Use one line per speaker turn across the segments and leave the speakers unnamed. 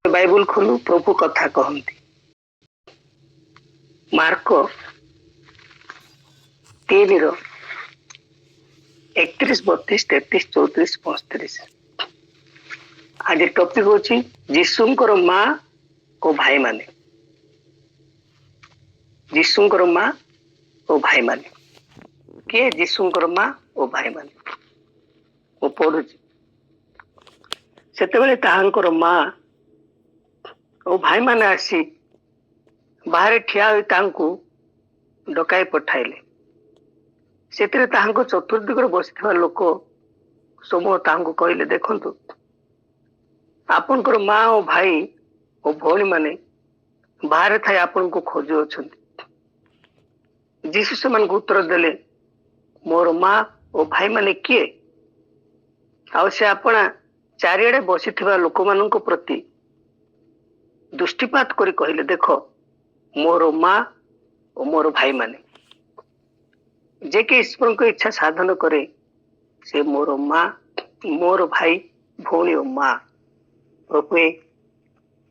Bible खोलु प्रभु कथा कहती mark 3:31, 32, 33, 34, 35। आज टॉपिक होची जीसुंकर माँ को भाई माने। जीसुंकर माँ ओ भाई माने किए? जीसुंकर माँ ओ भाई माने ओ पढ़ुची सेतेबेले ताहांकर माँ ओ भाई माने आसी बाहर ठिया होई तांकू डकाई पठाइले। सेतिरे ताहांको चतुर्दिगरे बसिथिबा लोक समूह ताहांको कहले, देखंतु आपनकर माँ ओ भाई ओ भौणी माने बाहर थाई आपनको खोजु अछंती। जीसु सेमानकु उत्तर देले, मोर माँ ओ भाई माने किए? आउ से आपना चारिआडे बसिथिबा लोकमाननको प्रति दृष्टिपात करी कहले, देखो मोर माँ ओ मोर भाई माने। जे के ईश्वर को इच्छा साधन करे से मोर माँ मोर भाई भौणी ओ माँ। प्रभु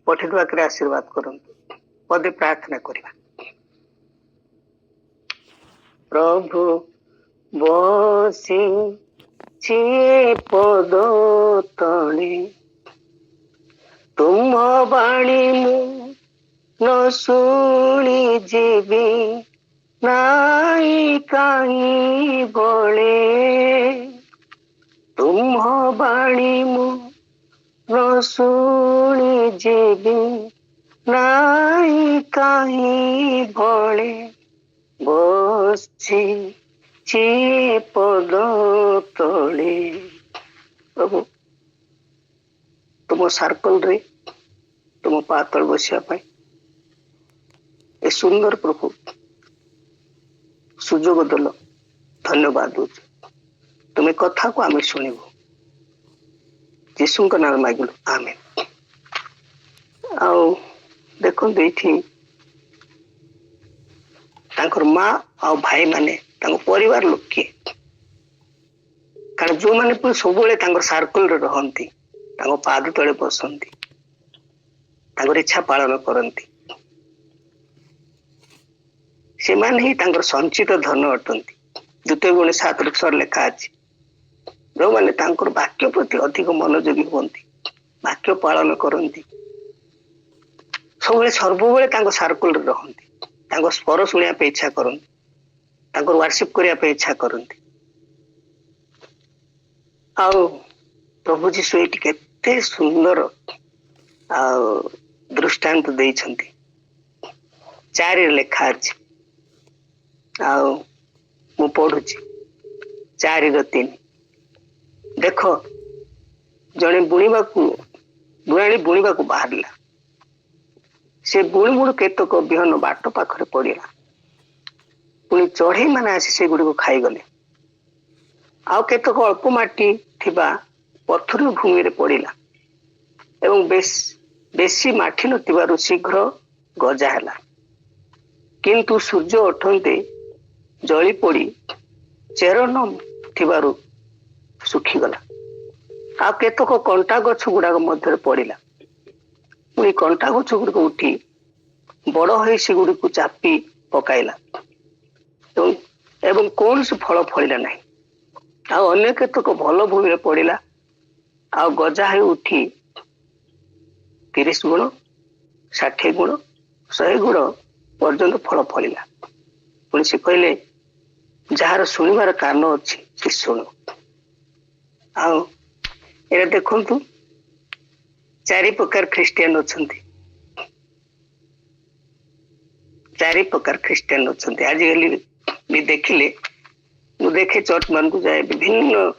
पठित वाक्य आशीर्वाद करंतु। पदे प्रार्थना करिबा। प्रभु बसी छि पद तले तुम बाणी मु न शुणी जीवी नाई काई बोले। तुम बाणी मु न शुणी जीवी नाई काई बोले। बसी छि पद तले। प्रभु तुम सर्कल रे तुम पातल बसिया पाई ए सुंदर प्रभु सुजोग दल धन्यवाद दूच। तुम्हें कथा को आम शुणु जीसु नाम मागिलु आमेन। आउ देखो तांकर माँ आ भाई माने परिवार लोक किए? कारण जो माने सब सर्कल रहती पाद तले बसती इच्छा पालन करती से माने ही संचित धन अटंती। 2 Guणित 7 लेखा अछि जो माने वाक्य प्रति अधिक मनोयोगी हुंती, वाक्य पालन करती, सब सर्वबले सर्कल रहती, स्वर शुणा इच्छा करती, वर्शिप करने इच्छा करती। आउ प्रभु जीशु ये केते सुंदर दृष्टांत देइछंती। 4 लेखा अछि आउ मु पढ़ुची 4:3। देख जड़े बुणाणी बुणवा को बाहरला। से बुणी बुणु केतक बिहन बाट पाखरे पड़िला। पुणी चढ़ई माने आसी से गुड़ी को खाईगले। आउ केतक अल्प माटी थिबा पथुरी भूमि रे पड़िला एवं बेसी माठी नथिबारु शीघ्र गजा हैला। किंतु सूर्य उठंते जली पड़ी चेर न थिबारु सुखीगला। आ केतक कंटा गछ गुड़ाक मध्य पड़िला। पुणी कंटा गछ गुड़िक उठी बड़ हो से गुड़ी को चापी पकाइला एवं कौन से फल फलिला नहीं। अन्य केतक भल भूमि पड़िला आ गजा हो उठी 30 गुण 60 गुण 100 गुण पर्यंत फल फलिला। पुणी से कहले जार शुणिबार कान अच्छी से शुणु। आउ देखंतु 4 प्रकार ख्रीस्टियन अछंती। 4 प्रकार ख्रीस्टियन अछंती। आजिकल भी देखिले मु देखे चर्च मान को जाए, विभिन्न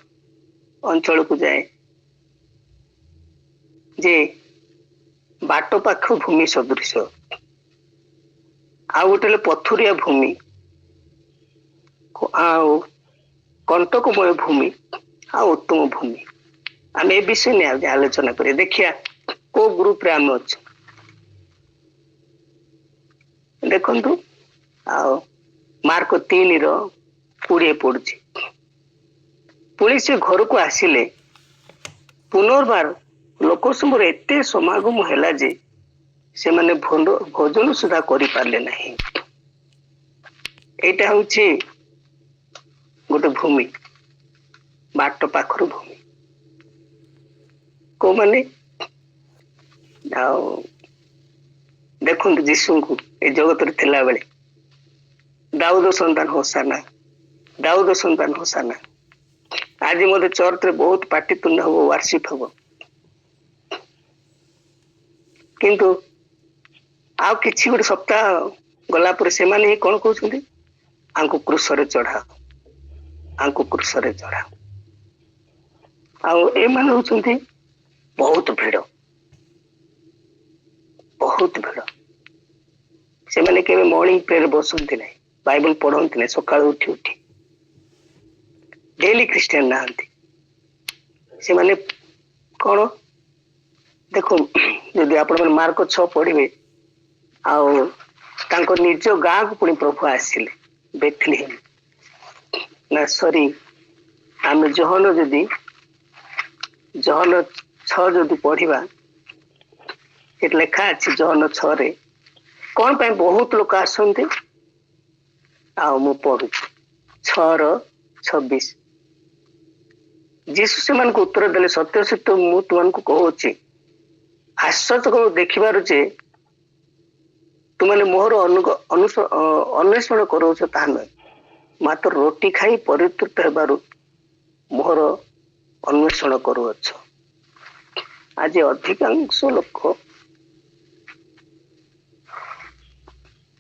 अंचल को जाए जे बाट पाख भूमि सदृश आ गोटे पथुरिया भूमि आउ कंटकमय भूमि आ उत्तम भूमि। आम ए विषय ने आलोचना करिए। देखिया को ग्रुप रे आम अच्छे देखंतु। आउ मार्क 3:20 पड़ुछि। पुणी से घर को आसिले पुनर्बार लोक समूह एते समागम है जे से माने भोजन सुधा करि पारले नहीं। एटा होछि गोटे भूमि बाट पाखर भूमि को माने देखु जीशु को ए जगत रे थिला बेले दाऊद संतान होसाना, दाऊद संतान होसाना। आज मते चर्च रे बहुत पाटितुंड हो वार्षिप हो, किंतु आ किछि गोटे सप्ताह गला पर से माने कोन कहउछंती आंको क्रूस रे चढ़ा, आंको क्रूस रे चढ़ा। आ ए माने होउछंती बहुत भीड़, बहुत भीड़। से माने केबे मॉर्निंग प्रेयर बसंती नहीं, बाइबल पढ़ंती नहीं, सकाळ उठी उठी डेली क्रिश्चियन नाहंती। से माने कोन देखो यदि आपण मार्क 6 पढ़िबे आउ तांको निज गाँ को पुणी प्रभु आसिले बेथलेहेम ना सॉरी आम जहन जदि जहन 6 जदि पढ़िबा ये लेखा अच्छी जहन 6 रे कौन पे बहुत लोक आसंती मु पढ़ु 6:26 जीसु से मन को उत्तर देले सत्य सत्य मु तुमन को कहूची आश्चर्य को देखिबार जे तुमने मोहर अन्वेषण करोछ ता न मात्र रोटी खाई परितृप्त हेबारु मोहर अन्वेषण करुअछ। आज अधिकांश लोक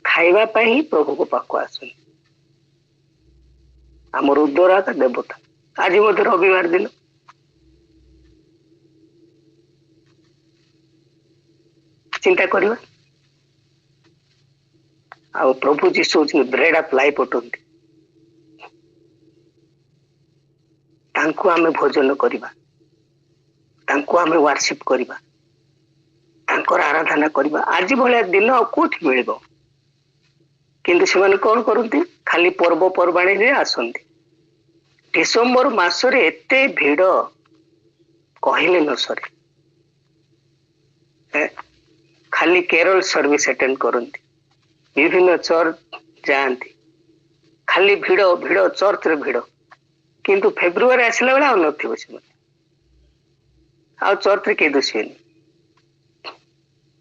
खाइबा ही प्रभु को पाक आसन आमर उद्दरा का देवता। आज मध्य रविवार दिन चिंता करवा आ प्रभु जीशु ब्रेड ऑफ लाइफ उठंती तांको आमे भोजन करिबा, तांको आमे वर्शिप करिबा, तांकर आराधना करिबा। आज भले दिन कोठी मिलबो किंतु से माने कोन करंती खाली पर्व पर्वाणी रे आसंती। डिसेंबर मास रे एते भीड़ कहले न सरे। खाली केरल सर्विस अटेंड करंती, विभिन्न चर्च जाती, खाली भीड़ भीड़ चर्च रे भीड़। किंतु फेब्रुआरी आसला बेला नथिबो से आ चर्च रे के दुसियनी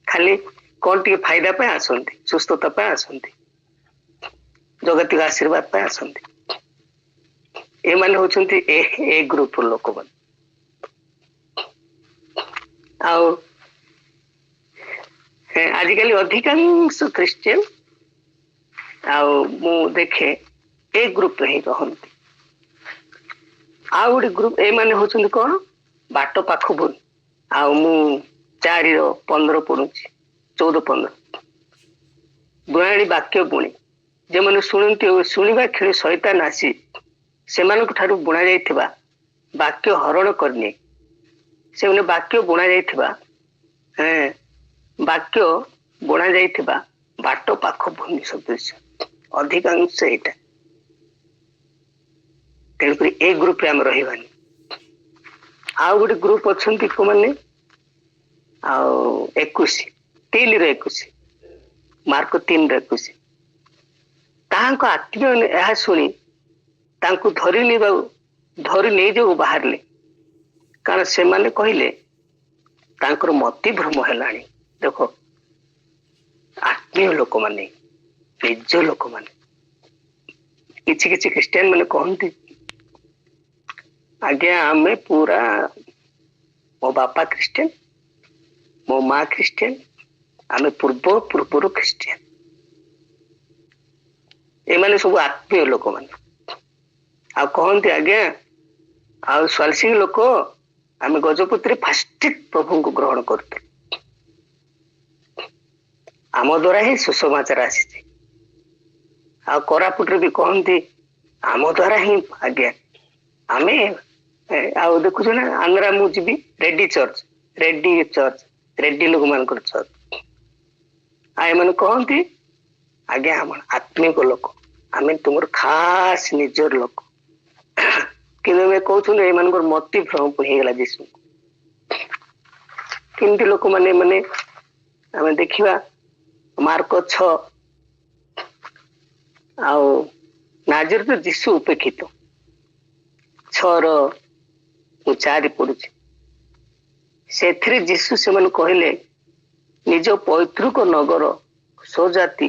खाली कोन टी फायदा पे आसंती, सुस्थता पे आसंती, जगतिक आशीर्वाद पे आसंती। ए माने होचंती ए ग्रुप लोक बन आउ आजिकल अधिकांश क्रिश्चियन आउ मु देखे ए ग्रुप रे ही रहंती। आ गोटे ग्रुप ए माने होचंती कोन बाट पाखु बुन आउ मु 4:15 पढुची 14-15 बुआणी वाक्य बुणी जे माने सुनंती सुनिबा खेली शैतान आसी सेमानक ठारू बुणा जाइथिबा वाक्य हरण करनी से माने वाक्य बुणा जाइथिबा वाक्य बुणा जाइथिबा बाट पाख भूमि सदृश अधिकांश एटा। तेणुकरी ए ग्रुप रे हम रहिबानी। आ गोटे ग्रुप अछंती को माने आ 21 मार्क 3:21 तांको आत्मीय यह शुणी तांको धरी नहीं जो बाहरले कारण से माने कहले तांकर मति भ्रम हेलानी। देखो आत्मीय लोक माने निज लोक माने किछि किछि क्रिश्चियन माने कहंती आज्ञा आमे पूरा मो बापा क्रिश्चियन मो माँ क्रिश्चियन आमे पूर्व क्रिश्चियन। ए माने सब आत्मीय लोक माने आ कहते आज्ञा आ स्वालसिंग लोक आम गजपति फास्ट प्रभु को ग्रहण करते आम द्वारा ही सुसमाचार आसी आ कोरापुट भी कहते आम द्वारा ही आज्ञा आम आ देखुच ना आंध्रा मुझी रेड्डी चर्च रेड्डी लोक मान चर्च आ एम कहते आज्ञा आम आत्मिक लोक आम तुम खास निजर लोक कि कहते मती भ्रम होगला जीशु କେମିତି ଲୋକମାନେ ମାନେ ଆମେ ଦେଖିବା ମାର୍କ 6 ଆଉ ନାଜରେଥ ଯୀଶୁ ଉପେକ୍ଷିତ 6 ମୁଁ 4 ପଢୁଛି। ସେଥିରେ ଯୀଶୁ ସେମାନେ କହିଲେ ନିଜ ପୈତୃକ ନଗର ସ୍ୱଜାତି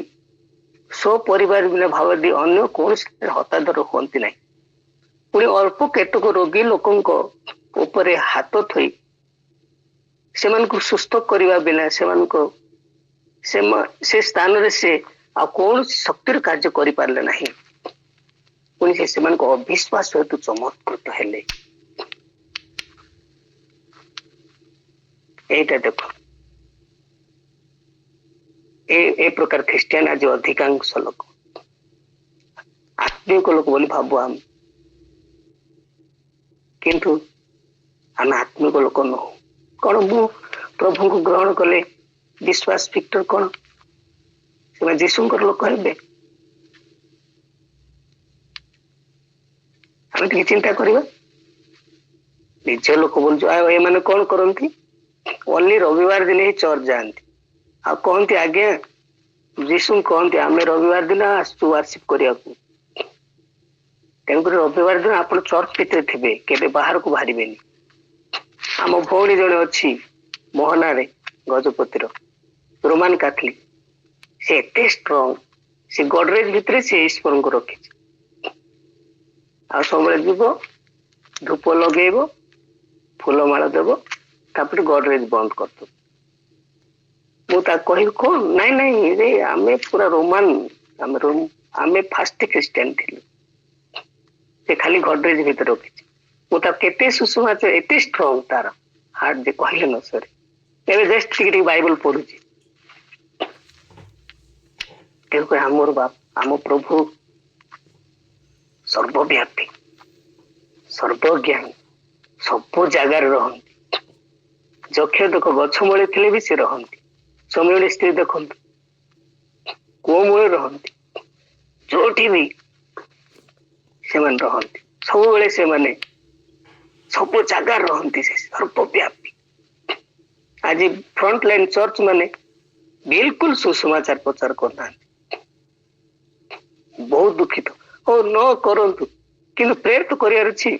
ସ୍ୱପରିବାର ବିନା ଭାବରେ ଅନ୍ୟ କୌଣସି ହତାଦର ହୁଅନ୍ତି ନାହିଁ। ପୁଣି ଅଳ୍ପ କେତେକ ରୋଗୀ ଲୋକଙ୍କ ଉପରେ ହାତ ଥୋଇ ସେମାନଙ୍କୁ ସୁସ୍ଥ କରିବା ବିନା ସେ ସ୍ଥାନରେ ସେ ଆଉ କୌଣସି ଶକ୍ତିର କାର୍ଯ୍ୟ କରିପାରିଲେ ନାହିଁ। ପୁଣି ସେମାନଙ୍କ ଅବିଶ୍ୱାସ ହେତୁ ଚମତ୍କୃତ ହେଲେ। ଏଇଟା ଦେଖ ଏ ପ୍ରକାର ଖ୍ରୀଷ୍ଟିଆନ ଆଜି ଅଧିକାଂଶ ଲୋକ ଆତ୍ମିକ ଲୋକ ବୋଲି ଭାବୁ ଆମେ, କିନ୍ତୁ ଆମେ ଆତ୍ମିକ ଲୋକ ନୁହଁ। କଣ ମୁଁ ପ୍ରଭୁଙ୍କୁ ଗ୍ରହଣ କଲେ ବିଶ୍ୱାସ ଫିକ୍ଟର କଣ ସେମାନେ ଯୀଶୁଙ୍କର ଲୋକ ହେବେ? ଆମେ ଟିକେ ଚିନ୍ତା କରିବା। ନିଜ ଲୋକ ବୋଲୁଛୁ ଆଉ ଏମାନେ କଣ କରନ୍ତି? ଓନ୍ଲି ରବିବାର ଦିନ ହିଁ ଚର୍ଚ୍ଚ ଯାଆନ୍ତି ଆଉ କହନ୍ତି ଆଜ୍ଞା ଯୀଶୁ କହନ୍ତି ଆମେ ରବିବାର ଦିନ ଆସୁଛୁ ୱାର୍ସିପ କରିବାକୁ। ତେଣୁକରି ରବିବାର ଦିନ ଆପଣ ଚର୍ଚ୍ଚ ଭିତରେ ଥିବେ, କେବେ ବାହାରକୁ ବାହାରିବେନି। ଆମ ଭଉଣୀ ଜଣେ ଅଛି ମୋହନାରେ ଗଜପତିର ରୋମାନ କାଥଲିକ, ସେ ଏତେ ଷ୍ଟ୍ରଙ୍ଗ, ସେ ଗଡରେଜ ଭିତରେ ସେ ଈଶ୍ୱରଙ୍କୁ ରଖିଛି। ଆଉ ସବୁବେଳେ ଯିବ, ଧୂପ ଲଗେଇବ, ଫୁଲମାଳ ଦେବ, ତାପରେ ଗଡରେଜ ବନ୍ଦ କରିଦବ। ମୁଁ ତାକୁ କହିବି କଣ? ନାଇଁ ନାଇଁ ରେ ଆମେ ପୁରା ରୋମାନ, ଆମେ ଫାଷ୍ଟ ଖ୍ରୀଷ୍ଟିଆନ ଥିଲୁ। ସେ ଖାଲି ଗଡରେଜ ଭିତରେ ରଖିଛି। ମୁଁ ତାକୁ କେତେ ସୁଷମାଚାର ଏତେ ଷ୍ଟ୍ରଙ୍ଗ ତାର ହାର୍ଟ ଯେ କହିଲେ ନ ସରେ। ଏବେ ଜଷ୍ଟ ଟିକେ ଟିକେ ବାଇବଲ ପଢୁଛି। ତେଣୁକରି ଆମ ପ୍ରଭୁ ସର୍ବବ୍ୟାପୀ, ସର୍ବଜ୍ଞାନୀ, ସବୁ ଜାଗାରେ ରହନ୍ତି। ଯକ୍ଷ ଦେଖ ଗଛ ମୂଳେ ଥିଲେ ବି ସେ ରହନ୍ତି। ସମୟଣୀ ସ୍ତ୍ରୀ ଦେଖନ୍ତୁ କୋଉ ମୂଳେ ରହନ୍ତି, ଯୋଉଠି ବି ସେମାନେ ରହନ୍ତି। ସବୁବେଳେ ସେମାନେ ସବୁ ଜାଗାରେ ରହନ୍ତି। ସେ ସର୍ବବ୍ୟାପୀ। ଆଜି ଫ୍ରଣ୍ଟ ଲାଇନ ଚର୍ଚ୍ଚ ମାନେ ବିଲକୁଲ ସୁସମାଚାର ପ୍ରଚାର କରୁନାହାନ୍ତି। ବହୁତ ଦୁଃଖିତ। ହଉ ନ କରନ୍ତୁ, କିନ୍ତୁ ପ୍ରେୟର ତ କରିବାର ଅଛି,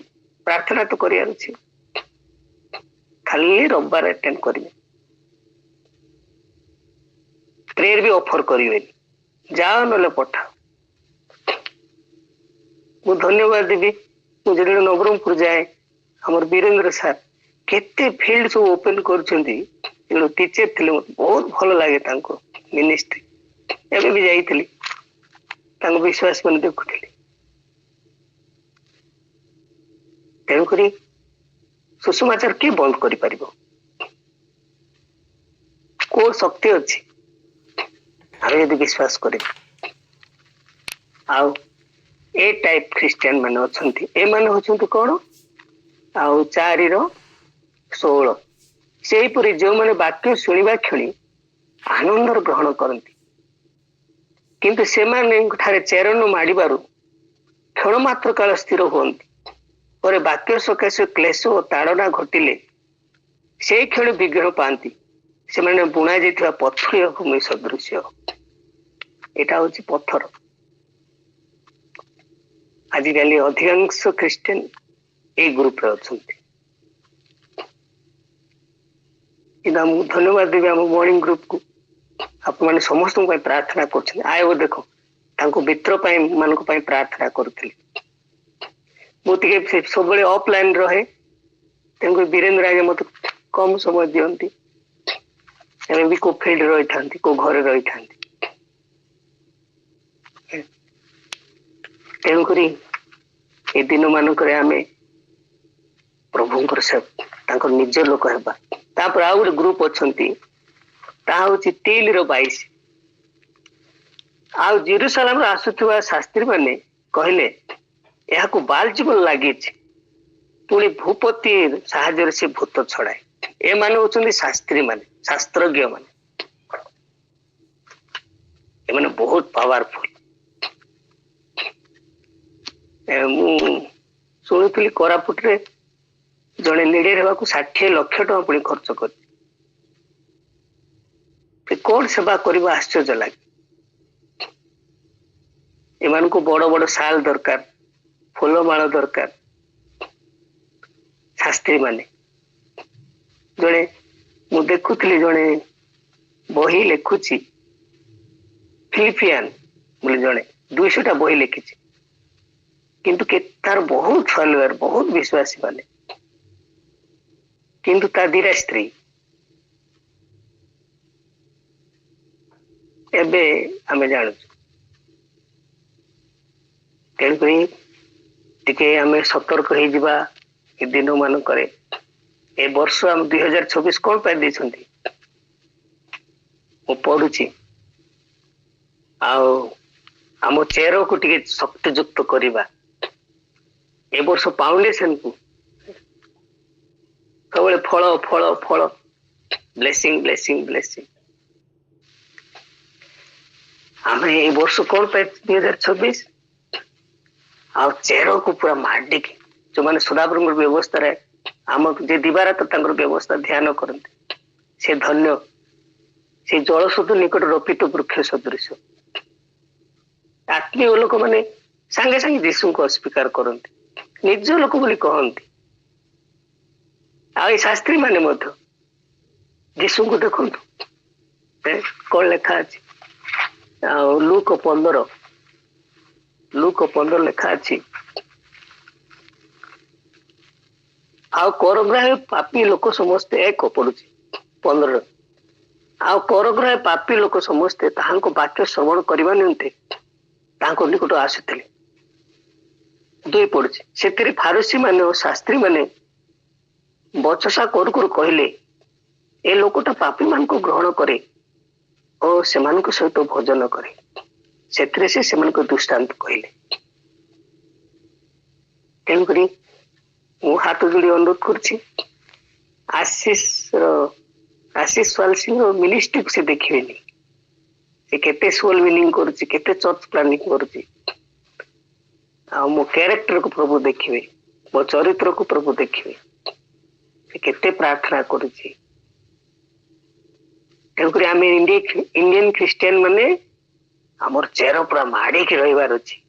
ପ୍ରାର୍ଥନା ତ କରିବାର ଅଛି। ଖାଲି ରବିବାର ଆଟେଣ୍ଡ କରିବେ, ପ୍ରେୟର ବି ଅଫର କରିବେନି। ଯାଅ ନହେଲେ ପଠାଅ। ମୁଁ ଧନ୍ୟବାଦ ଦେବି। ମୁଁ ଯେତେବେଳେ ନବରଙ୍ଗପୁର ଯାଏ, ଆମର ବୀରେନ୍ଦ୍ର ସାର୍ କେତେ ଫିଲ୍ଡ ସବୁ ଓପେନ କରୁଛନ୍ତି। ଟିଚର ଥିଲେ, ମତେ ବହୁତ ଭଲ ଲାଗେ ତାଙ୍କ ମିନିଷ୍ଟ୍ରି। ଏବେ ବି ଯାଇଥିଲି, ତାଙ୍କ ବିଶ୍ୱାସ ମାନେ ଦେଖୁଥିଲି। ତେଣୁକରି ସୁଷମାଚାର କିଏ ବନ୍ଦ କରିପାରିବ? କୋଉ ଶକ୍ତି ଅଛି ଆମେ ଯଦି ବିଶ୍ୱାସ କରିବା? ଆଉ ଏ ଟାଇପ ଖ୍ରୀଷ୍ଟିଆନ ମାନେ ଅଛନ୍ତି। ଏମାନେ ହଉଛନ୍ତି କଣ? ଆଉ 4:16 ସେହିପରି ଯେଉଁମାନେ ବାକ୍ୟ ଶୁଣିବା କ୍ଷଣି ଆନନ୍ଦର ଗ୍ରହଣ କରନ୍ତି, କିନ୍ତୁ ସେମାନଙ୍କ ଠାରେ ଚେର ନ ମାଡ଼ିବାରୁ କ୍ଷଣ ମାତ୍ର କାଳ ସ୍ଥିର ହୁଅନ୍ତି। ପରେ ବାକ୍ୟ ସକାଶେ କ୍ଲେଶ ଓ ତାଡ଼ନା ଘଟିଲେ ସେଇ କ୍ଷଣି ବିଗ୍ରହ ପାଆନ୍ତି। ସେମାନେ ବୁଣା ଯାଇଥିବା ପଥର ଭୂମି ସଦୃଶ୍ୟ। ଏଇଟା ହଉଛି ପଥର। ଆଜିକାଲି ଅଧିକାଂଶ ଖ୍ରୀଷ୍ଟିଆନ ଏଇ ଗ୍ରୁପରେ ଅଛନ୍ତି। କିନ୍ତୁ ଆମକୁ ଧନ୍ୟବାଦ ଦେବି ଆମ ମର୍ଣ୍ଣିଂ ଗ୍ରୁପକୁ। ଆପଣମାନେ ସମସ୍ତଙ୍କ ପାଇଁ ପ୍ରାର୍ଥନା କରୁଛନ୍ତି। ଆୟୋ ଦେଖ ତାଙ୍କୁ ମିତ୍ର ମାନଙ୍କ ପାଇଁ ପ୍ରାର୍ଥନା କରୁଥିଲି। ମୁଁ ଟିକେ ସବୁବେଳେ ଅଫଲାଇନ ରହେ, ତେଣୁ ବୀରେନ୍ଦ୍ର ଆଜ୍ଞା ମତେ କମ ସମୟ ଦିଅନ୍ତି। ଏବେ ବି କୋଉ ଫିଲ୍ଡରେ ରହିଥାନ୍ତି, କୋଉ ଘରେ ରହିଥାନ୍ତି। ତେଣୁକରି ଏ ଦିନ ମାନଙ୍କରେ ଆମେ ପ୍ରଭୁଙ୍କର ତାଙ୍କର ନିଜ ଲୋକ ହେବା। ତାପରେ ଆଉ ଗୋଟେ ଗ୍ରୁପ ଅଛନ୍ତି, ତାହା ହଉଛି 3:22। ଆଉ ଜେରୁସାଲାମରୁ ଆସୁଥିବା ଶାସ୍ତ୍ରୀ ମାନେ କହିଲେ ଏହାକୁ ବାଲ ଜୀବନ ଲାଗିଛି, ପୁଣି ଭୂପତି ସାହାଯ୍ୟରେ ସେ ଭୂତ ଛଡାଏ। ଏମାନେ ହଉଛନ୍ତି ଶାସ୍ତ୍ରୀ ମାନେ, ଶାସ୍ତ୍ରଜ୍ଞ ମାନେ। ଏମାନେ ବହୁତ ପାୱାରଫୁଲ। ମୁଁ ଶୁଣୁଥିଲି କୋରାପୁଟରେ ଜଣେ ଲିଡର ହେବାକୁ 60 ଲକ୍ଷ ଟଙ୍କା ପୁଣି ଖର୍ଚ୍ଚ କରି कौन सेवा करवा आश्चर्य लगे। एमानकु बड़ बड़ साल दरकार, फूलमाल दरकार। शास्त्री माने जड़े मु देखुली जड़े बही लिखुची फिलिपियन बोले जड़े 200टा बही लिखी किंतु तार बहुत फॉलोअर बहुत विश्वासी माने किंतु ता दीरा स्त्री एबे आमे जानू तेणुकरी टिके आमे सतर्क हो जिबा ए दिन मान करे ए वर्ष हम 2026 कौन पाई देछंती मु पढ़ुची आम चेहर को टिके शक्तियुक्त करवा ए वर्ष फाउंडेशन को सब फल फल फल ब्लेसिंग ब्लेसिंग ब्लेसिंग आम ए वर्ष कौन पाई 2026 आ चेहर को पूरा माडिक जो मैंने सदाप्रभु व्यवस्था रे आम जे दिवारा तो व्यवस्था ध्यान करते से धन्य से जल सुध निकट रपित वृक्ष सदृश आत्मीय लोक मैंने सांगे सांगे जीशु को अस्वीकार करते निज लोक बोली कहते आ शास्त्री माने मध्य जीशु को देखु कौन लेखा अच्छी लूक 15 लेखा अच्छी आउ करग्राह पापी लोक समस्ते एक पड़ुची 15 आउ करग्राह पापी लोक समस्ते ताहांको वाक्य श्रवण करबा निमते ताहांको निकट आସୁଥିଲେ 2 पड़ुची सेतिरे फारसी माने और शास्त्री माने बचसा कर कर कहले ए लोकटा पापी मान को ग्रहण करे और सेमान को सहित भोजन करे सेतिरे से सेमान को दृष्टांत कहले तेणुकरी मु हाथ जोड़ी अनुरोध करुछि आशीष वाल सिंह मिनिस्ट्री से देखिए से केते सोल विनिंग करुछि केते चर्च प्लानिंग करुछि आ मो कैरेक्टर को प्रभु देखिए मो चरित्र को प्रभु देखिए से केते प्रार्थना करुछि तेणुकरी आम इंडियन क्रिश्चियन माने आमर चेहरा पूरा माड़ी की रहिबार अछि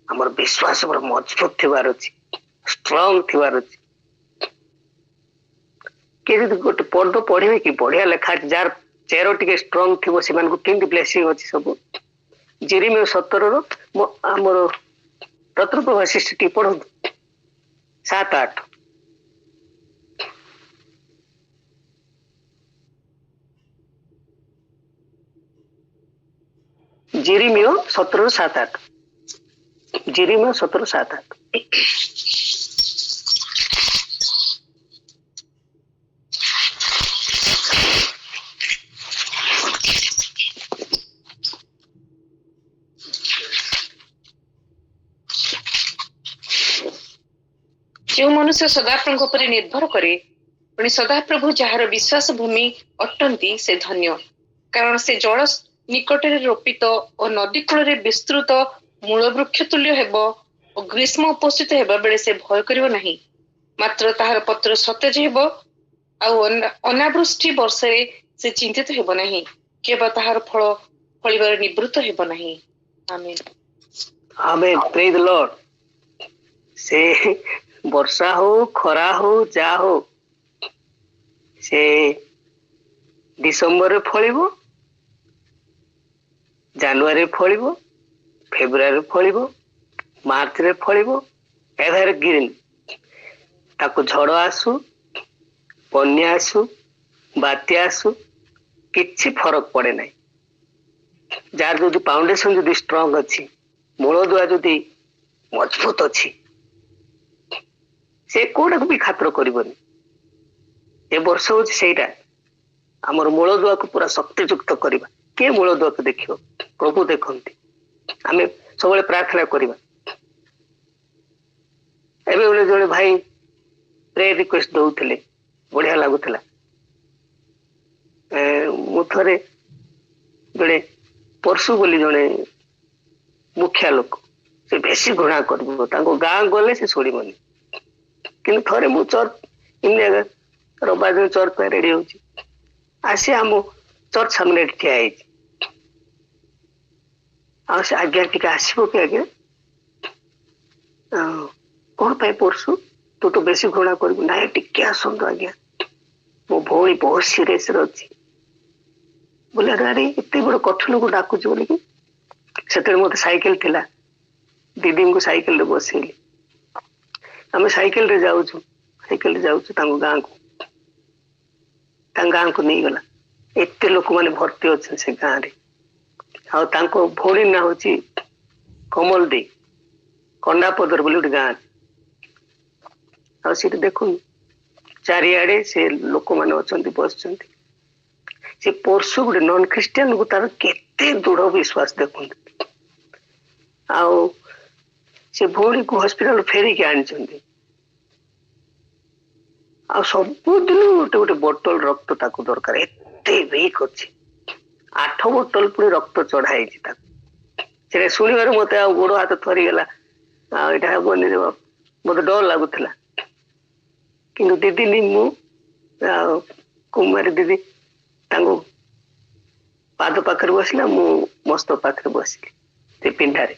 आमर विश्वास पूरा मजबूत थिबार अछि स्ट्रॉन्ग थिबार अछि के जदि गोटे पढ़ पढ़े कि बढ़िया लेखा जार चेहरा टिके स्ट्रॉन्ग थिबो सेमान को केमति ब्लेसिंग अछि सब जेरेमिया 17 रो आमर तत्रप्रभु वशिष्ठ टी पढ़ो 7-8 जेरेमिया 17:7-8 जेरेमिया 17:7-8
जो मनुष्य सदाप्रभु पर निर्भर करे पुणी सदाप्रभु जार विश्वास भूमि अटंती से धन्य कारण से जल निकट रोपित और नदी कूल विस्तृत मूल वृक्ष तुल्य हेब और ग्रीष्म उपस्थित हेबा बेले से भय करिवो नहीं मात्र ताहार पत्र सतेज हेब अनावृष्टि वर्ष से चिंतित हेब नहीं केवल ताहार फल फलिबार निवृत्त हेब नहीं आमेन
आमेन प्रेज द लॉर्ड से वर्षा हो खरा हो जा हो से डिसेम्बर फलिबो जानुआरी फलिबो फेब्रुआरी फलिबो मार्च रे फलिबो एभर ग्रीन ताको झड़ आसु बन्या आसु बात्या आसु किछि फरक पड़े नहीं जार जो फाउंडेशन जो स्ट्रॉन्ग अच्छी मूल दुआ जो मजबूत अच्छी से कोड़ा को भी खातर करबनी ए वर्ष हो सेटा हमर मूल दुआ को पूरा शक्तियुक्त करबा के मूल दुआ को देखियो प्रभु देखंती आमे सब प्रार्थना करबा एबे बोले जोड़े भाई प्रेयर रिक्वेस्ट दउथिले बढ़िया लागुतला मु थरे जोड़े परसु बोली जड़े मुखिया लोक से बेसी घृणा करबो तांको गाँ गले से छोड़ीबनी कि थरे मु चर्च इन रविवार दिन चर्च पे रेडी होची आसी आम ଚର୍ଚ୍ଚ ସାମ୍ନାରେ ଠିଆ ହେଇଛି। ଆଉ ସେ ଆଜ୍ଞା ଟିକେ ଆସିବ କି ଆଜ୍ଞା, କଣ ପାଇଁ ପରଶୁ ତୁ ତ ବେଶୀ ଘୃଣା କରିବୁ? ନାଇଁ ଟିକେ ଆସନ୍ତୁ ଆଜ୍ଞା, ମୋ ଭଉଣୀ ବହୁତ ସିରିୟସ ରେ ଅଛି। ବୋଲେ ଆରେ ଏତେ ବଡ କଠିନକୁ ଡାକୁଛୁ ବୋଲିକି। ସେତେବେଳେ ମତେ ସାଇକେଲ ଥିଲା, ଦିଦିଙ୍କୁ ସାଇକେଲରେ ବସେଇଲି। ଆମେ ସାଇକେଲରେ ଯାଉଛୁ ତାଙ୍କ ଗାଁକୁ। ତାଙ୍କ ଗାଁକୁ ନେଇଗଲା। ଏତେ ଲୋକମାନେ ଭର୍ତ୍ତି ଅଛନ୍ତି ସେ ଗାଁରେ। ଆଉ ତାଙ୍କ ଭଉଣୀ ନାଁ ହଉଛି କମଲ ଦେଇ, କଣ୍ଡାପଦର ବୋଲି ଗୋଟେ ଗାଁ। ଆଉ ସେଠି ଦେଖୁନୁ ଚାରିଆଡେ ସେ ଲୋକମାନେ ଅଛନ୍ତି, ବସିଛନ୍ତି। ସେ ପରଶୁ ଗୋଟେ ନନ୍ ଖ୍ରୀଷ୍ଟିଆନକୁ ତାର କେତେ ଦୃଢ ବିଶ୍ୱାସ ଦେଖନ୍ତୁ। ଆଉ ସେ ଭଉଣୀକୁ ହସ୍ପିଟାଲ ଫେରିକି ଆଣିଛନ୍ତି। ଆଉ ସବୁଦିନ ଗୋଟେ ଗୋଟେ ବୋଟଲ ରକ୍ତ ତାକୁ ଦରକାର, ଏତେ ୱିକ୍ ଅଛି। 8 ବୋତଲ ପୁଣି ରକ୍ତ ଚଢା ହେଇଛି ତାକୁ। ସେଟା ଶୁଣିବାରୁ ମତେ ଆଉ ଗୋଡ ହାତ ଥରିଗଲା। ଆଉ ଏଇଟା ହବନି ରେ ବାପ, ମତେ ଡର ଲାଗୁଥିଲା। କିନ୍ତୁ ଦିଦି ମୁଁ ଆଉ କୁମାରୀ ଦିଦି ତାଙ୍କୁ ପାଦ ପାଖରେ ବସିଲା, ମୁଁ ମସ୍ତକ ପାଖରେ ବସିଲି ସେ ପିଣ୍ଡାରେ।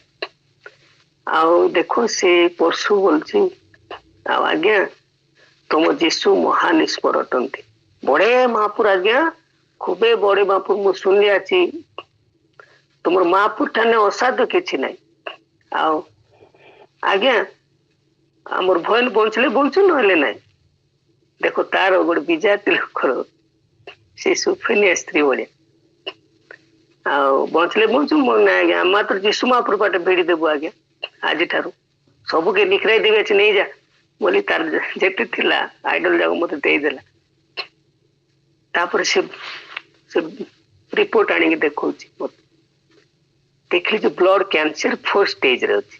ଆଉ ଦେଖୁ ସେ ପରଶୁ ବୋଲୁଛି, ଆଉ ଆଜ୍ଞା ତୁମ ଯୀଶୁ ମହାନ ଈଶ୍ୱର ଅଟନ୍ତି, ବଡେ ମହାପୁର ଆଜ୍ଞା, ଖୁବେ ବଡେ ମହାପୁର। ମୁଁ ଶୁଣି ଅଛି ତୁମର ମହାପୁର ଠାନେ ଅସାଧ୍ୟ କିଛି ନାହିଁ। ଆଉ ଆଜ୍ଞା ଆମର ଭଏଲ ବଞ୍ଚିଲେ ବଞ୍ଚୁ, ନହେଲେ ନାହିଁ। ଦେଖ ତାର ଗୋଟେ ବିଜାତି ଲୋକର ସେ ସୁଫିନିଆ ସ୍ତ୍ରୀ ଭଳିଆ। ଆଉ ବଞ୍ଚିଲେ ବଞ୍ଚୁ, ମୋର ନାହିଁ ଆଜ୍ଞା, ଆମେ ମାତ୍ର ଯୀଶୁ ମହାପୁର ପାଟେ ଭିଡି ଦେବୁ ଆଜ୍ଞା। ଆଜିଠାରୁ ସବୁକେ ନିଖରାଇ ଦେବି ଅଛି, ନେଇଯା ବୋଲି ତାର ଯେତେ ଥିଲା ଆଇଡଲ ଯାକ ମତେ ଦେଇଦେଲା। ତାପରେ ସେ ରିପୋର୍ଟ ଆଣିକି ଦେଖଉଛି ମତେ। ଦେଖିଲି ଯେ ବ୍ଲଡ କ୍ୟାନ୍ସର 4 ଷ୍ଟେଜରେ ଅଛି।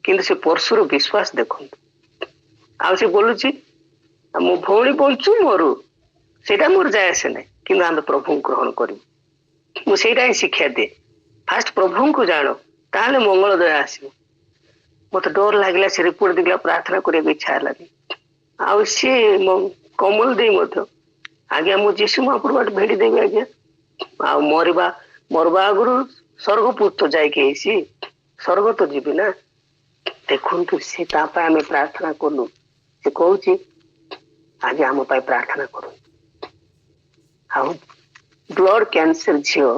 କିନ୍ତୁ ସେ ପରଶୁର ବିଶ୍ୱାସ ଦେଖନ୍ତୁ। ଆଉ ସେ ବୋଲୁଛି ମୋ ଭଉଣୀ ବଞ୍ଚୁ ମରୁ ସେଇଟା ମୋର ଯାଏ ଆସେ ନାହିଁ, କିନ୍ତୁ ଆମେ ପ୍ରଭୁଙ୍କୁ ଗ୍ରହଣ କରିବୁ। ମୁଁ ସେଇଟା ହିଁ ଶିକ୍ଷା ଦିଏ, ଫାଷ୍ଟ ପ୍ରଭୁଙ୍କୁ ଜାଣ, ତାହେଲେ ମଙ୍ଗଳଦୟ ଆସିବ। ମତେ ଡର ଲାଗିଲା, ସେ ରିପୋର୍ଟ ଦେଖିଲା, ପ୍ରାର୍ଥନା କରିବାକୁ ଇଚ୍ଛା ହେଲାନି। ଆଉ ସିଏ କମଲ ଦେଇ ମଧ୍ୟ, ଆଜ୍ଞା ମୁଁ ଯୀଶୁ ମହାପ୍ରଭୁ ବାଟେ ଭିଡି ଦେବି ଆଜ୍ଞା। ଆଉ ମରିବା ଆଗରୁ ସ୍ୱର୍ଗପୁର ତ ଯାଇକି ହେଇଛି, ସ୍ୱର୍ଗ ତ ଯିବି ନା। ଦେଖନ୍ତୁ ସେ ତା ପାଇଁ ଆମେ ପ୍ରାର୍ଥନା କଲୁ। ସେ କହୁଛି ଆଜ୍ଞା ଆମ ପାଇଁ ପ୍ରାର୍ଥନା କରୁ। ଆଉ ବ୍ଲଡ କ୍ୟାନ୍ସର ଝିଅ,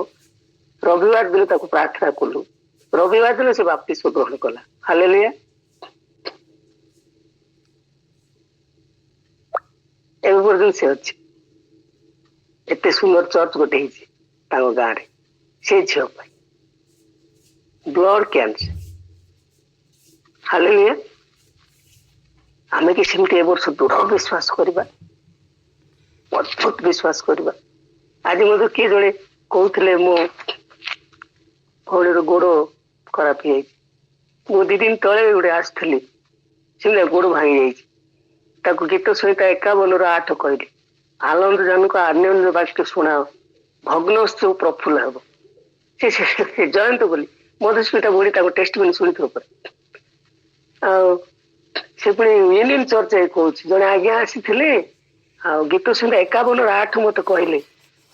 ରବିବାର ଦିନ ତାକୁ ପ୍ରାର୍ଥନା କଲୁ, ରବିବାର ଦିନ ସେ ବାପ୍ତିସ୍ମ ଗ୍ରହଣ କଲା। ହାଲେଲୁୟା। ଏବେ ପର୍ଯ୍ୟନ୍ତ ସେ ଅଛି। ଏତେ ସୁନ୍ଦର ଚର୍ଚ୍ଚ ଗୋଟେ ହେଇଛି ତାଙ୍କ ଗାଁରେ ସେ ଝିଅ ପାଇଁ। Blood cancer. ହାଲେଲୁୟା। ଆମେ କି ସେମିତି ଏ ବର୍ଷ ଦୃଢ ବିଶ୍ୱାସ କରିବା, ଅଦ୍ଭୁତ ବିଶ୍ୱାସ କରିବା। ଆଜି ମଧ୍ୟ କିଏ ଜଣେ କହୁଥିଲେ ମୋ ଭଉଣୀର ଗୋଡ ଖରାପ ହେଇଯାଇଛି। ମୁଁ 2 ଦିନ ତଳେ ଗୋଟେ ଆସିଥିଲି, ସେମିତି ଗୋଡ ଭାଙ୍ଗି ଯାଇଛି। ତାକୁ ଗୀତ ସହିତ 51-8 କହିଲି, ଆନନ୍ଦ ଜାନକ ଅନ୍ୟ ବାକ୍ୟ ଶୁଣାଅ, ଭଗ୍ନସ୍ତ ପ୍ରଫୁଲ୍ଲ ହେବ। ସେ ଜୟନ୍ତ ବୋଲି ମଧୁସ୍ମିତା ବୁଢୀ ତାକୁ ଟେଷ୍ଟ କରି ଶୁଣିଥିବ ପରେ। ଆଉ ସେ ପୁଣି ୟୁନିୟନ ଚର୍ଚ୍ଚ କହୁଛି, ଜଣେ ଆଜ୍ଞା ଆସିଥିଲେ, ଆଉ ଗୀତ ସନ୍ଧ୍ୟା 51-8 ମତେ କହିଲେ।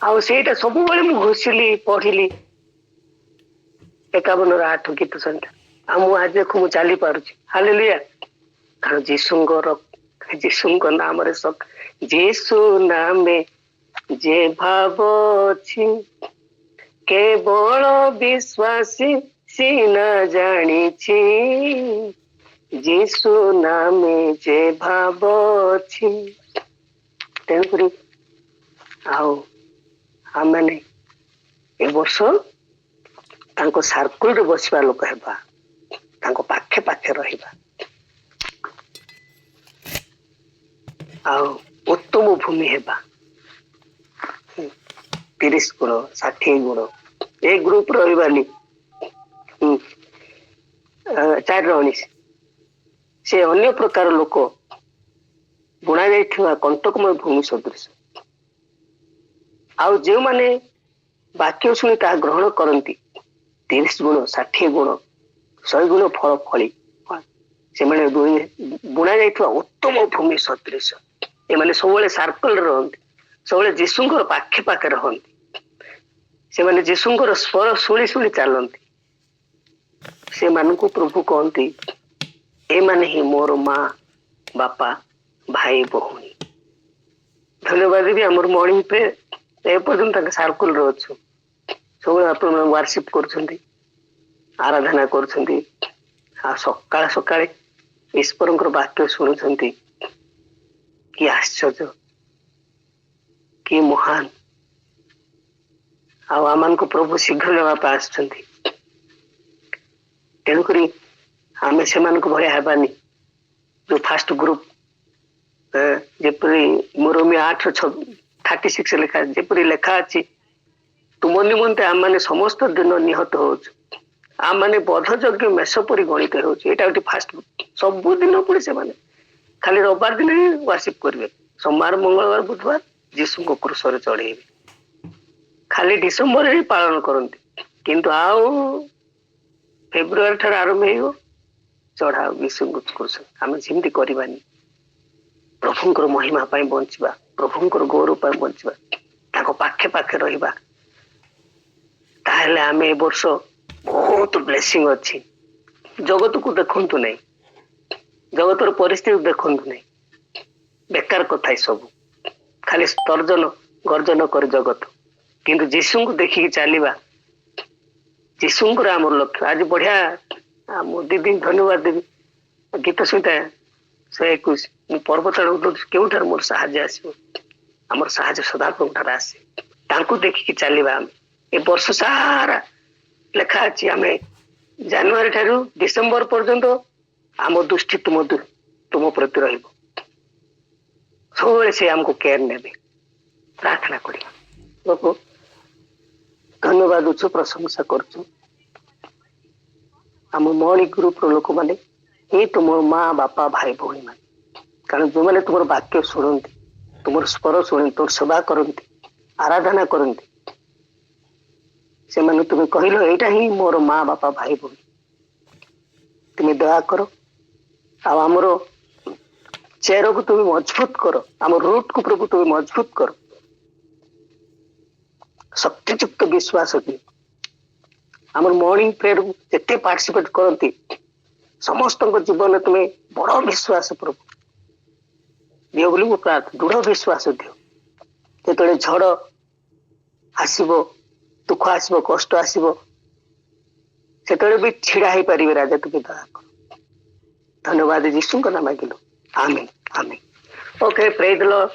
ଆଉ ସେଇଟା ସବୁବେଳେ ମୁଁ ଘୋଷିଲି, ପଢିଲି 51-8 ଗୀତ ସନ୍ଧ୍ୟା। ଆଉ ମୁଁ ଆଜି ଦେଖ ମୁଁ ଚାଲି ପାରୁଛି। ହାଲେଲୁୟା। କାରଣ ଯୀଶୁଙ୍କ ନାମରେ ଯୀଶୁ ନାମେ ଯେ ଭାବ ଅଛି, କେବଳ ବିଶ୍ୱାସୀ ସିନା ଜାଣିଛି, ଯୀଶୁ ନାମେ ଯେ ଭାବ ଅଛି। ତେଣୁକରି ଆଉ ଆମମାନେ ଏ ବର୍ଷ ତାଙ୍କ ସାର୍କଲରେ ବସିବା ଲୋକ ହେବା, ତାଙ୍କ ପାଖେ ପାଖେ ରହିବା। ଆଉ ଉତ୍ତମ ଭୂମି ହେବା। 30 ଗୁଣ 60 ଗୁଣ ଏ ଗ୍ରୁପ ରହିବାନି। 4-19 ସେ ଅନ୍ୟ ପ୍ରକାର ଲୋକ ବୁଣା ଯାଇଥିବା କଣ୍ଟକମୟ ଭୂମି ସଦୃଶ। ଆଉ ଯେଉଁମାନେ ବାକ୍ୟ ଶୁଣି ତାହା ଗ୍ରହଣ କରନ୍ତି, 30 ଗୁଣ 60 ଗୁଣ 100 ଗୁଣ ଫଳ ଫଳି, ସେମାନେ ବୁଣା ଯାଇଥିବା ଉତ୍ତମ ଭୂମି ସଦୃଶ। ଏମାନେ ସବୁବେଳେ ସାର୍କଲରେ ରହନ୍ତି, ସବୁବେଳେ ଯୀଶୁଙ୍କର ପାଖେ ପାଖେ ରହନ୍ତି। ସେମାନେ ଯୀଶୁଙ୍କର ସ୍ୱର ଶୁଣି ଶୁଣି ଚାଲନ୍ତି। ସେମାନଙ୍କୁ ପ୍ରଭୁ କହନ୍ତି ଏମାନେ ହିଁ ମୋର ମା ବାପା ଭାଇ ଭଉଣୀ। ଧନ୍ୟବାଦ ବି ଆମର ମର୍ଣ୍ଣିଂ ପ୍ରେୟର ଏପର୍ଯ୍ୟନ୍ତ ତାଙ୍କ ସାର୍କୁଲରେ ଅଛୁ। ସବୁବେଳେ ଆପଣ ୱାର୍ସିପ କରୁଛନ୍ତି, ଆରାଧନା କରୁଛନ୍ତି, ଆଉ ସକାଳେ ସକାଳେ ଈଶ୍ୱରଙ୍କର ବାକ୍ୟ ଶୁଣୁଛନ୍ତି। କି ଆଶ୍ଚର୍ଯ୍ୟ, କି ମହାନ। ଆଉ ଆମମାନଙ୍କୁ ପ୍ରଭୁ ଶୀଘ୍ର ନେବା ପାଇଁ ଆସିଛନ୍ତି। ତେଣୁକରି ଆମେ ସେମାନଙ୍କୁ ଭଳିଆ ହେବାନି। ଯୋଉ ଫାଷ୍ଟ ଗ୍ରୁପ ଯେପରି ରୋମୀୟ 8:36 ଲେଖା ଯେପରି ଲେଖା ଅଛି, ତୁମ ନିମନ୍ତେ ଆମମାନେ ସମସ୍ତ ଦିନ ନିହତ ହଉଛୁ, ଆମମାନେ ବଧ ଯଜ୍ଞ ମେଷ ପରି ଗଣିତ ହଉଛୁ। ଏଇଟା ଗୋଟେ ଫାଷ୍ଟ। ସବୁଦିନ ପୁଣି ସେମାନେ ଖାଲି ରବିବାର ଦିନ ହିଁ ୱାର୍ସିପ କରିବେ, ସୋମବାର ମଙ୍ଗଳବାର ବୁଧବାର ଯୀଶୁଙ୍କ କ୍ରୁଶରେ ଚଢେଇବେ। ଖାଲି ଡିସେମ୍ବରରେ ହିଁ ପାଳନ କରନ୍ତି, କିନ୍ତୁ ଆଉ ଫେବୃଆରୀ ଠାରୁ ଆରମ୍ଭ ହେଇବ ଚଢାଉ ଯୀଶୁଙ୍କ କ୍ରୁଶ। ଆମେ ସେମିତି କରିବାନି। ପ୍ରଭୁଙ୍କର ମହିମା ପାଇଁ ବଞ୍ଚିବା, ପ୍ରଭୁଙ୍କର ଗୌରବ ପାଇଁ ବଞ୍ଚିବା, ତାଙ୍କ ପାଖେ ପାଖେ ରହିବା। ତାହେଲେ ଆମେ ଏ ବର୍ଷ ବହୁତ ବ୍ଲେସିଂ ଅଛି। ଜଗତକୁ ଦେଖନ୍ତୁ ନାହିଁ, ଜଗତର ପରିସ୍ଥିତି ଦେଖନ୍ତୁ ନାହିଁ, ବେକାର କଥା ସବୁ। ଖାଲି ତର୍ଜନ ଗର୍ଜନ କରି ଜଗତ, କିନ୍ତୁ ଯୀଶୁଙ୍କୁ ଦେଖିକି ଚାଲିବା, ଯୀଶୁଙ୍କର ଆମର ଲକ୍ଷ୍ୟ। ଆଜି ବଢିଆ ମୁଁ ଦିଦି ଧନ୍ୟବାଦ ଦେବି। ଗୀତ ସହିତ 121 ମୁଁ ପର୍ବତ କେଉଁଠାରୁ ମୋର ସାହାଯ୍ୟ ଆସିବ? ଆମର ସାହାଯ୍ୟ ସଦାପ୍ରଭୁଠାରୁ ଆସେ। ତାଙ୍କୁ ଦେଖିକି ଚାଲିବା। ଆମେ ଏ ବର୍ଷ ସାରା ଲେଖା ଅଛି, ଆମେ ଜାନୁଆରୀ ଠାରୁ ଡିସେମ୍ବର ପର୍ଯ୍ୟନ୍ତ ଆମ ଦୃଷ୍ଟି ତୁମ ପ୍ରତି ରହିବ। ସବୁବେଳେ ସେ ଆମକୁ କେୟାର ନେବେ। ପ୍ରାର୍ଥନା କରିବା। ପ୍ରଭୁ ଧନ୍ୟବାଦ ଦଉଛୁ, ପ୍ରଶଂସା କରୁଛୁ। ଆମ ମର୍ଣ୍ଣିଂ ଗ୍ରୁପର ଲୋକମାନେ ହିଁ ତୁମର ମା ବାପା ଭାଇ ଭଉଣୀ ମାନେ। କାରଣ ଯୋଉମାନେ ତୁମର ବାକ୍ୟ ଶୁଣନ୍ତି, ତୁମର ସ୍ୱର ଶୁଣନ୍ତି, ତୁମର ସେବା କରନ୍ତି, ଆରାଧନା କରନ୍ତି, ସେମାନେ ତୁମେ କହିଲ ଏଇଟା ହିଁ ମୋର ମା ବାପା ଭାଇ ଭଉଣୀ। ତୁମେ ଦୟା କର, ଆଉ ଆମର ଚେରକୁ ତୁମେ ମଜବୁତ କର, ଆମ ରୁଟକୁ ପ୍ରଭୁ ତୁମେ ମଜବୁତ କର। ଶକ୍ତିଯୁକ୍ତ ବିଶ୍ୱାସ ଦିଅ। ଆମର ମର୍ଣ୍ଣିଂ ପ୍ରେୟର ଯେତେ ପାର୍ଟିସିପେଟ କରନ୍ତି ସମସ୍ତଙ୍କ ଜୀବନରେ ତୁମେ ବଡ ବିଶ୍ୱାସ ପ୍ରଭୁ ଦିଅ ବୋଲି ମୁଁ ପ୍ରାର୍ଥନା। ଦୃଢ ବିଶ୍ୱାସ ଦିଅ। ଯେତେବେଳେ ଝଡ ଆସିବ, ଦୁଃଖ ଆସିବ, କଷ୍ଟ ଆସିବ, ସେତେବେଳେ ବି ଛିଡା ହେଇପାରିବେ। ରାଜା ତୁମେ ଦୟା କର। ଧନ୍ୟବାଦ ଯୀଶୁଙ୍କ ନାମ ମାଗିଲୁ, ଆମେନ୍ ଆମେନ୍। ଓକେ, ପ୍ରେଜ୍ ଦ ଲର୍ଡ।